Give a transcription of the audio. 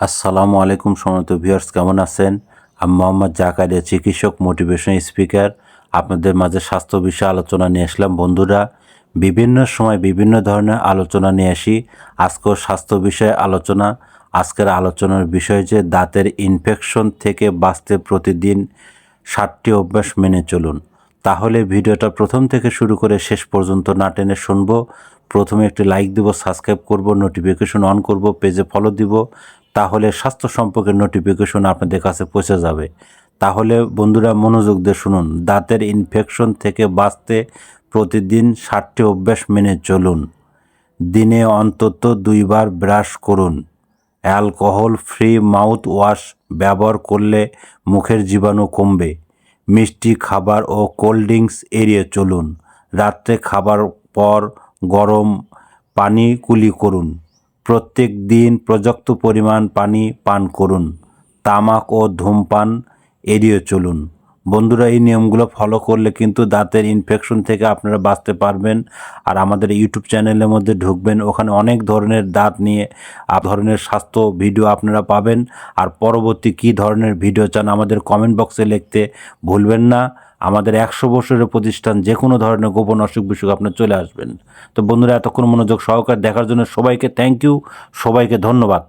আসসালামু আলাইকুম সম্মানিত ভিউয়ার্স, কেমন আছেন? আমি মোহাম্মদ জাকারিয়া, চিকিৎসক, মোটিভেশন স্পিকার। আপনাদের মাঝে স্বাস্থ্য বিষয়ে আলোচনা নিয়ে আসলাম। বন্ধুরা, বিভিন্ন সময় বিভিন্ন ধরনের আলোচনা নিয়ে আসি। আজকেও স্বাস্থ্য বিষয়ে আলোচনা। আজকের আলোচনার বিষয় যে দাঁতের ইনফেকশন থেকে বাঁচতে প্রতিদিন 7টি অভ্যাস মেনে চলুন। তাহলে ভিডিওটা প্রথম থেকে শুরু করে শেষ পর্যন্ত না টেনে শুনবো। প্রথমে একটি লাইক দিব, সাবস্ক্রাইব করব, নোটিফিকেশন অন করব, পেজে ফলো দিব। তাহলে স্বাস্থ্য সম্পর্কে নোটিফিকেশন আপনাদের কাছে পৌঁছে যাবে। তাহলে বন্ধুরা মনোযোগ দিয়ে শুনুন। দাঁতের ইনফেকশন থেকে বাঁচতে প্রতিদিন 7টি অভ্যাস মেনে চলুন। দিনে অন্তত 2বার ব্রাশ করুন। অ্যালকোহল ফ্রি মাউথ ওয়াশ ব্যবহার করলে মুখের জীবাণু কমবে। মিষ্টি খাবার ও কোল্ড ড্রিঙ্কস এড়িয়ে চলুন। রাত্রে খাবার পর গরম পানি কুলি করুন। প্রত্যেক দিন পর্যাপ্ত পরিমাণ পানি পান করুন। তামাক ও ধূমপান এড়িয়ে চলুন। বন্ধুরা, এই নিয়মগুলো ফলো করলে কিন্তু দাঁতের ইনফেকশন থেকে আপনারা বাঁচতে পারবেন। আর আমাদের ইউটিউব চ্যানেলের মধ্যে ঢুকবেন, ওখানে অনেক ধরনের দাঁত নিয়ে ধরনের স্বাস্থ্য ভিডিও আপনারা পাবেন। আর পরবর্তী কী ধরনের ভিডিও চান আমাদের কমেন্ট বক্সে লিখতে ভুলবেন না। আমাদের 100 বছরের প্রতিষ্ঠান, যে কোনো ধরনের গোপন অসুখ বিসুখ আপনার চলে আসবেন। তো বন্ধুরা, এতক্ষণ মনোযোগ সহকারে দেখার জন্য সবাইকে থ্যাংক ইউ, সবাইকে ধন্যবাদ।